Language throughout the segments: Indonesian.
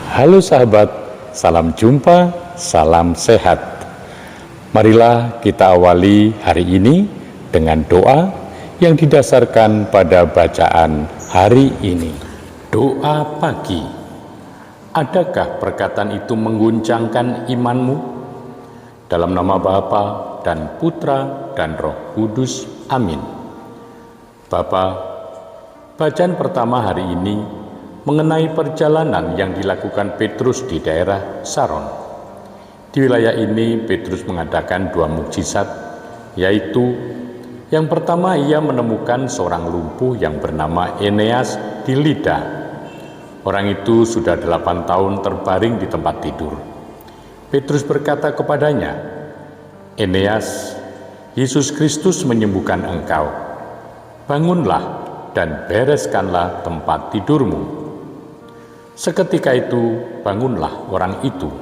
Halo sahabat, salam jumpa, salam sehat. Marilah kita awali hari ini dengan doa yang didasarkan pada bacaan hari ini. Doa pagi. Adakah perkataan itu mengguncangkan imanmu? Dalam nama Bapa dan Putra dan Roh Kudus. Amin. Bapa, bacaan pertama hari ini mengenai perjalanan yang dilakukan Petrus di daerah Saron. Di wilayah ini Petrus mengadakan 2 mukjizat, yaitu yang pertama ia menemukan seorang lumpuh yang bernama Eneas di Lida. Orang itu sudah 8 tahun terbaring di tempat tidur. Petrus berkata kepadanya, "Eneas, Yesus Kristus menyembuhkan engkau. Bangunlah dan bereskanlah tempat tidurmu." Seketika itu bangunlah orang itu.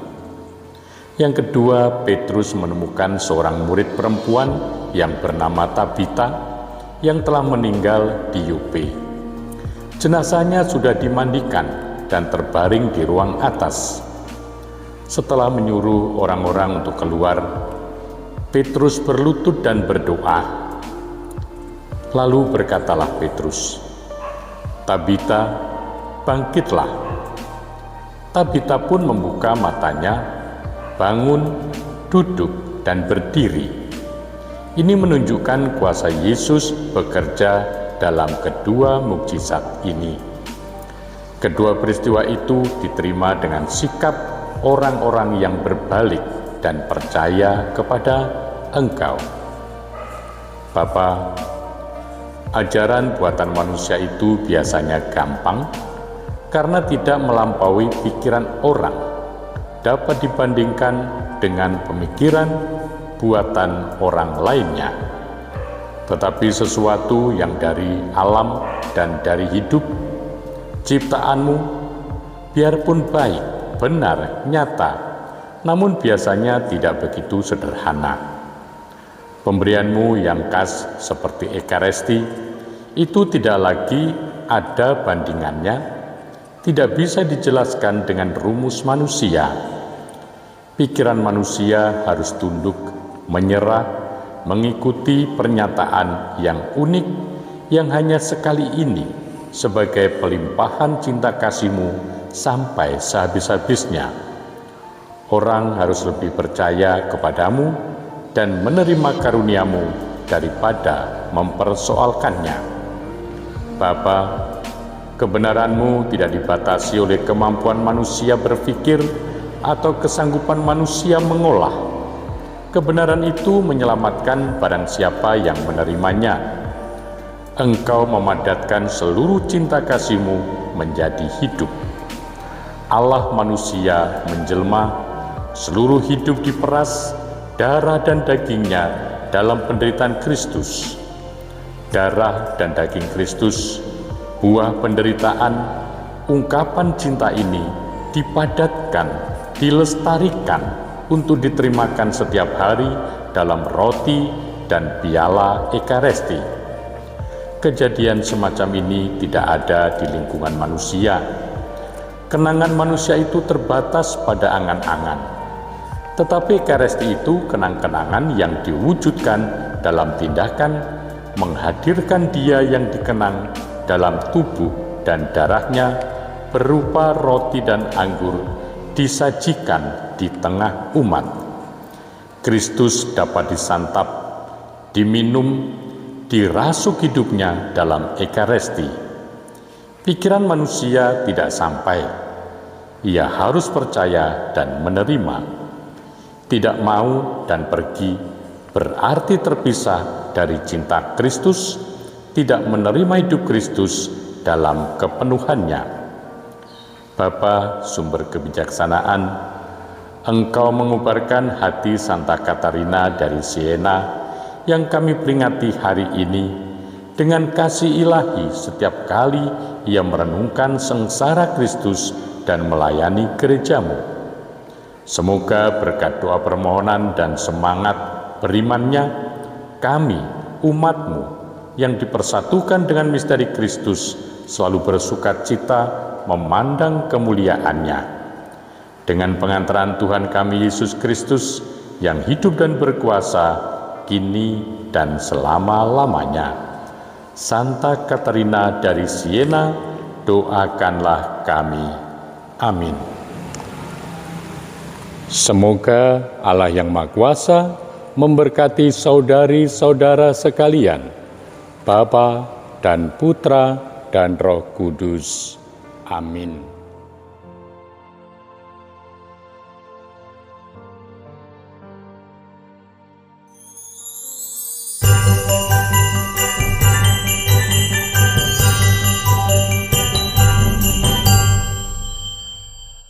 Yang kedua, Petrus menemukan seorang murid perempuan yang bernama Tabita yang telah meninggal di Yope. Jenazahnya sudah dimandikan dan terbaring di ruang atas. Setelah menyuruh orang-orang untuk keluar, Petrus berlutut dan berdoa. Lalu berkatalah Petrus, "Tabita, bangkitlah." Tabita pun membuka matanya, bangun, duduk, dan berdiri. Ini menunjukkan kuasa Yesus bekerja dalam kedua mukjizat ini. Kedua peristiwa itu diterima dengan sikap orang-orang yang berbalik dan percaya kepada Engkau. Bapa, ajaran buatan manusia itu biasanya gampang, karena tidak melampaui pikiran orang, dapat dibandingkan dengan pemikiran buatan orang lainnya. Tetapi sesuatu yang dari alam dan dari hidup, ciptaanmu, biarpun baik, benar, nyata, namun biasanya tidak begitu sederhana. Pemberianmu yang khas seperti Ekaristi, itu tidak lagi ada bandingannya, tidak bisa dijelaskan dengan rumus manusia. Pikiran manusia harus tunduk, menyerah, mengikuti pernyataan yang unik yang hanya sekali ini sebagai pelimpahan cinta kasih-Mu sampai sehabis-habisnya. Orang harus lebih percaya kepadamu dan menerima karunia-Mu daripada mempersoalkannya. Bapa, kebenaran-Mu tidak dibatasi oleh kemampuan manusia berpikir atau kesanggupan manusia mengolah. Kebenaran itu menyelamatkan barang siapa yang menerimanya. Engkau memadatkan seluruh cinta kasih-Mu menjadi hidup. Allah manusia menjelma, seluruh hidup diperas, darah dan dagingnya dalam penderitaan Kristus. Darah dan daging Kristus, buah penderitaan, ungkapan cinta ini dipadatkan, dilestarikan untuk diterimakan setiap hari dalam roti dan piala Ekaristi. Kejadian semacam ini tidak ada di lingkungan manusia. Kenangan manusia itu terbatas pada angan-angan. Tetapi Ekaristi itu kenang-kenangan yang diwujudkan dalam tindakan menghadirkan Dia yang dikenang dalam tubuh dan darahnya berupa roti dan anggur disajikan di tengah umat. Kristus dapat disantap, diminum, dirasuk hidupnya dalam Ekaristi. Pikiran manusia tidak sampai. Ia harus percaya dan menerima. Tidak mau dan pergi berarti terpisah dari cinta Kristus, tidak menerima hidup Kristus dalam kepenuhannya. Bapa, sumber kebijaksanaan, Engkau mengubarkan hati Santa Katarina dari Siena yang kami peringati hari ini dengan kasih ilahi setiap kali ia merenungkan sengsara Kristus dan melayani gereja-Mu. Semoga berkat doa permohonan dan semangat berimannya, kami, umat-Mu, yang dipersatukan dengan misteri Kristus selalu bersukacita memandang kemuliaan-Nya. Dengan pengantaran Tuhan kami Yesus Kristus yang hidup dan berkuasa kini dan selama-lamanya. Santa Katerina dari Siena, doakanlah kami. Amin. Semoga Allah yang Maha Kuasa memberkati saudari-saudara sekalian, Bapa dan Putra dan Roh Kudus. Amin.